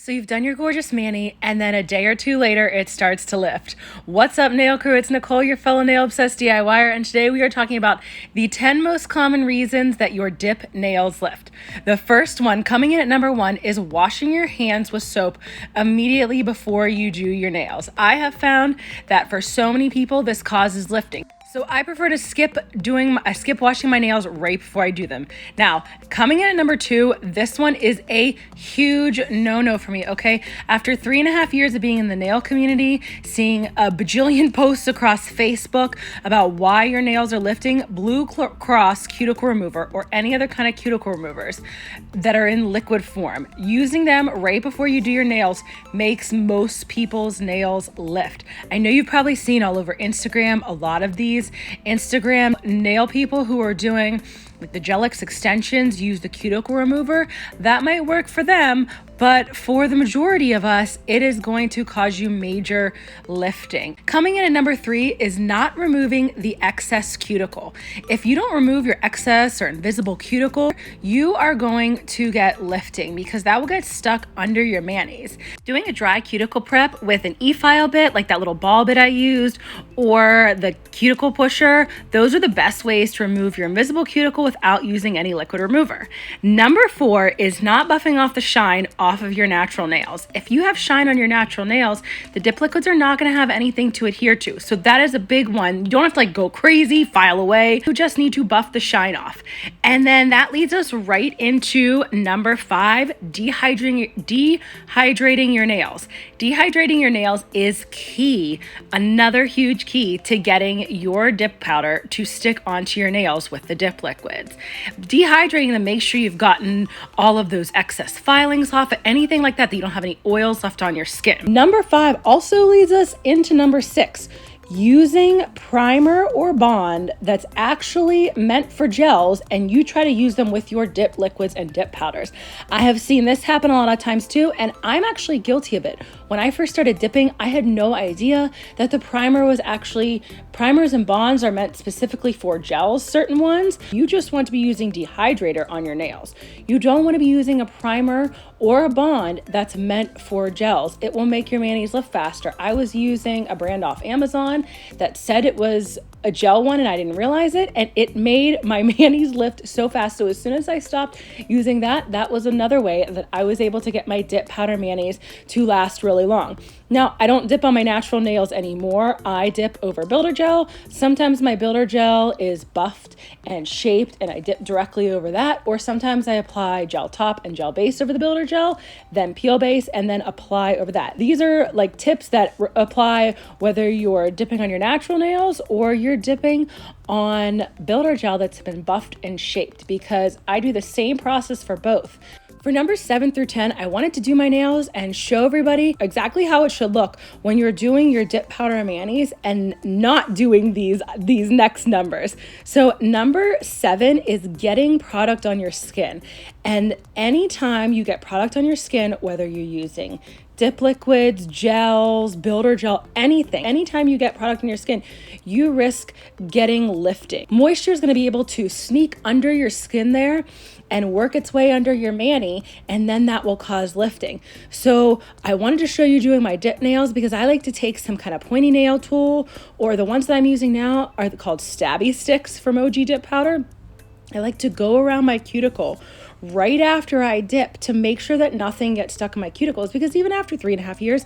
So you've done your gorgeous mani, and then a day or two later, it starts to lift. What's up, nail crew? It's Nicole, your fellow nail obsessed DIYer, and today we are talking about the 10 most common reasons that your dip nails lift. The first one, coming in at number 1, is washing your hands with soap immediately before you do your nails. I have found that for so many people, this causes lifting. So I prefer to skip washing my nails right before I do them. Now, coming in at number 2, this one is a huge no-no for me, okay? After 3.5 years of being in the nail community, seeing a bajillion posts across Facebook about why your nails are lifting, Blue Cross cuticle remover or any other kind of cuticle removers that are in liquid form, using them right before you do your nails makes most people's nails lift. I know you've probably seen all over Instagram a lot of these Instagram nail people who are doing like the Gelix extensions, use the cuticle remover. That might work for them, but for the majority of us, it is going to cause you major lifting. Coming in at number 3 is not removing the excess cuticle. If you don't remove your excess or invisible cuticle, you are going to get lifting because that will get stuck under your manis. Doing a dry cuticle prep with an e-file bit, like that little ball bit I used, or the cuticle pusher, those are the best ways to remove your invisible cuticle without using any liquid remover. Number 4 is not buffing off the shine off of your natural nails. If you have shine on your natural nails, the dip liquids are not going to have anything to adhere to. So that is a big one. You don't have to like go crazy, file away. You just need to buff the shine off. And then that leads us right into number 5, dehydrating your nails. Dehydrating your nails is key. Another huge key to getting your dip powder to stick onto your nails with the dip liquids. Dehydrating them, make sure you've gotten all of those excess filings off, anything like that you don't have any oils left on your skin. Number 5 also leads us into number 6. Using primer or bond that's actually meant for gels and you try to use them with your dip liquids and dip powders. I have seen this happen a lot of times too, and I'm actually guilty of it. When I first started dipping, I had no idea that the primer was actually, primers and bonds are meant specifically for gels, certain ones. You just want to be using dehydrator on your nails. You don't want to be using a primer or a bond that's meant for gels. It will make your manis lift faster. I was using a brand off Amazon that said it was a gel one and I didn't realize it, and it made my manis lift so fast. So as soon as I stopped using that, that was another way that I was able to get my dip powder manis to last really long. Now, I don't dip on my natural nails anymore. I dip over builder gel. Sometimes my builder gel is buffed and shaped and I dip directly over that, or sometimes I apply gel top and gel base over the builder gel, then peel base and then apply over that. These are like tips that apply whether you're dipping on your natural nails or you're dipping on builder gel that's been buffed and shaped, because I do the same process for both. For numbers 7 through 10, I wanted to do my nails and show everybody exactly how it should look when you're doing your dip powder and manis and not doing these next numbers. So number 7 is getting product on your skin. And anytime you get product on your skin, whether you're using dip liquids, gels, builder gel, anything. Anytime you get product in your skin, you risk getting lifting. Moisture is going to be able to sneak under your skin there and work its way under your mani, and then that will cause lifting. So I wanted to show you doing my dip nails because I like to take some kind of pointy nail tool, or the ones that I'm using now are called stabby sticks from OG Dip Powder. I like to go around my cuticle right after I dip to make sure that nothing gets stuck in my cuticles, because even after 3.5 years,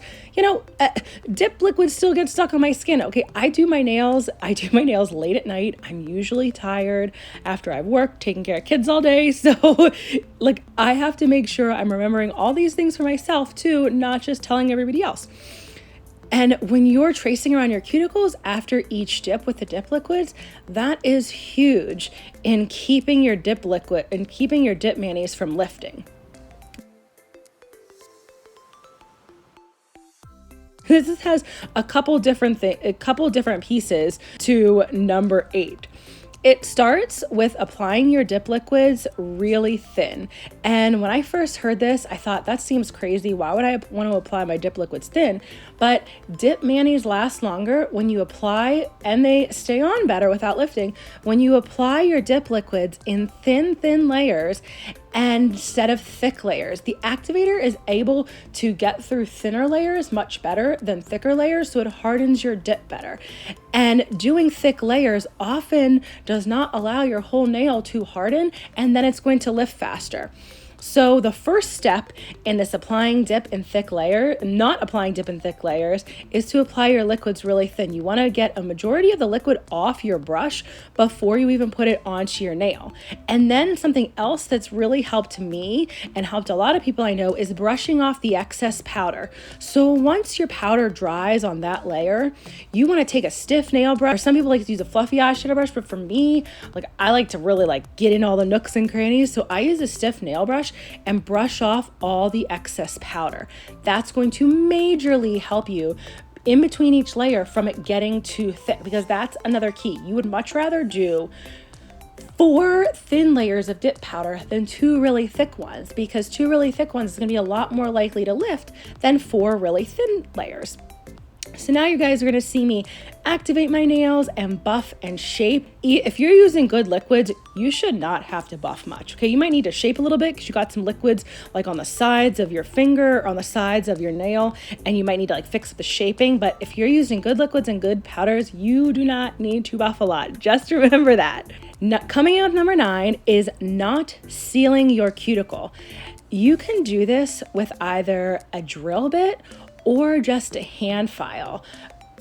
dip liquids still get stuck on my skin. Okay, I do my nails late at night. I'm usually tired after I've worked, taking care of kids all day. So like I have to make sure I'm remembering all these things for myself too, not just telling everybody else. And when you're tracing around your cuticles after each dip with the dip liquids, that is huge in keeping your dip manis from lifting. This has a couple different pieces to number 8. It starts with applying your dip liquids really thin. And when I first heard this, I thought that seems crazy. Why would I want to apply my dip liquids thin? But dip manis last longer when you apply, and they stay on better without lifting when you apply your dip liquids in thin layers instead of thick layers. The activator is able to get through thinner layers much better than thicker layers, so it hardens your dip better. And doing thick layers often does not allow your whole nail to harden, and then it's going to lift faster. So the first step in this not applying dip in thick layers, is to apply your liquids really thin. You want to get a majority of the liquid off your brush before you even put it onto your nail. And then something else that's really helped me and helped a lot of people I know is brushing off the excess powder. So once your powder dries on that layer, you want to take a stiff nail brush. Some people like to use a fluffy eyeshadow brush, but for me, I like to really get in all the nooks and crannies. So I use a stiff nail brush and brush off all the excess powder. That's going to majorly help you in between each layer from it getting too thick, because that's another key. You would much rather do 4 thin layers of dip powder than 2 really thick ones, because 2 really thick ones is going to be a lot more likely to lift than 4 really thin layers. So now you guys are going to see me activate my nails and buff and shape. If you're using good liquids, you should not have to buff much. Okay, you might need to shape a little bit because you got some liquids on the sides of your finger or on the sides of your nail, and you might need to fix the shaping. But if you're using good liquids and good powders, you do not need to buff a lot. Just remember that. Coming out number 9 is not sealing your cuticle. You can do this with either a drill bit or just a hand file.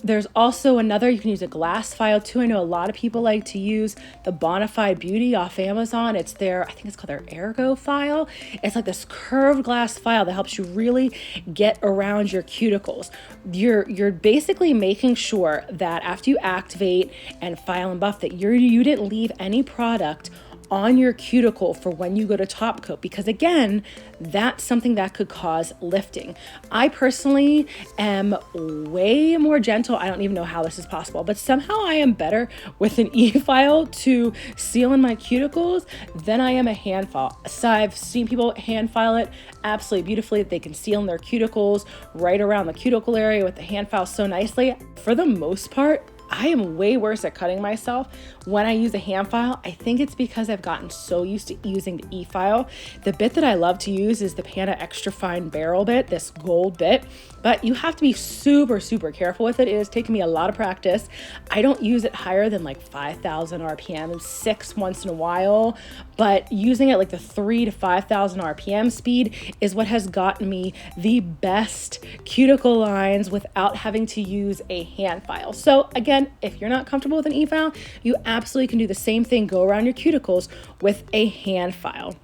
There's also another, you can use a glass file too. I know a lot of people like to use the Bonafide Beauty off Amazon. It's their, I think it's called their Ergo file. It's like this curved glass file that helps you really get around your cuticles. You're basically making sure that after you activate and file and buff that you didn't leave any product on your cuticle for when you go to top coat, because again, that's something that could cause lifting. I personally am way more gentle. I don't even know how this is possible, but somehow I am better with an e-file to seal in my cuticles than I am a hand file. So I've seen people hand file it absolutely beautifully. They can seal in their cuticles right around the cuticle area with the hand file so nicely. For the most part, I am way worse at cutting myself when I use a hand file. I think it's because I've gotten so used to using the e-file. The bit that I love to use is the Panda Extra Fine Barrel bit, this gold bit, but you have to be super, super careful with it. It has taken me a lot of practice. I don't use it higher than 5,000 RPM, 6 once in a while, but using it the 3,000 to 5,000 RPM speed is what has gotten me the best cuticle lines without having to use a hand file. So again, if you're not comfortable with an e-file, you absolutely can do the same thing, go around your cuticles with a hand file.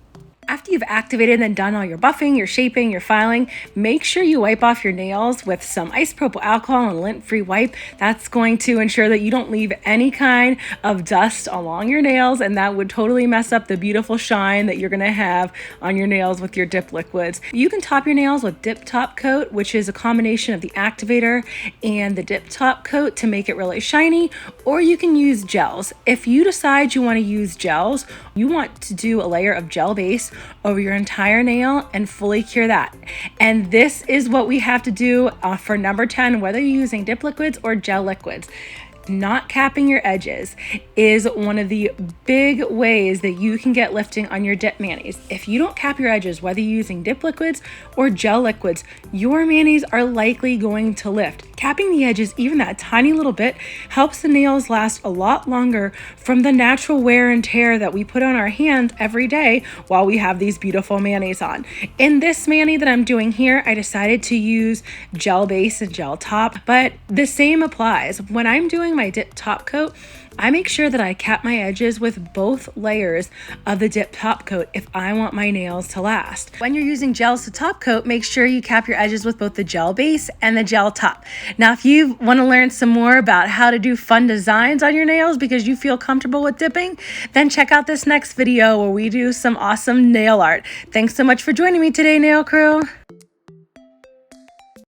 After you've activated and done all your buffing, your shaping, your filing, make sure you wipe off your nails with some isopropyl alcohol and lint-free wipe. That's going to ensure that you don't leave any kind of dust along your nails, and that would totally mess up the beautiful shine that you're going to have on your nails with your dip liquids. You can top your nails with Dip Top Coat, which is a combination of the activator and the Dip Top Coat to make it really shiny, or you can use gels. If you decide you want to use gels, you want to do a layer of gel base over your entire nail and fully cure that. And this is what we have to do for number 10, whether you're using dip liquids or gel liquids. Not capping your edges is one of the big ways that you can get lifting on your dip manis. If you don't cap your edges, whether you're using dip liquids or gel liquids, your manis are likely going to lift. Capping the edges, even that tiny little bit, helps the nails last a lot longer from the natural wear and tear that we put on our hands every day while we have these beautiful manis on. In this mani that I'm doing here, I decided to use gel base and gel top, but the same applies. When I'm doing my dip top coat, I make sure that I cap my edges with both layers of the dip top coat if I want my nails to last. When you're using gels to top coat, make sure you cap your edges with both the gel base and the gel top. Now, if you want to learn some more about how to do fun designs on your nails because you feel comfortable with dipping, then check out this next video where we do some awesome nail art. Thanks so much for joining me today, Nail Crew.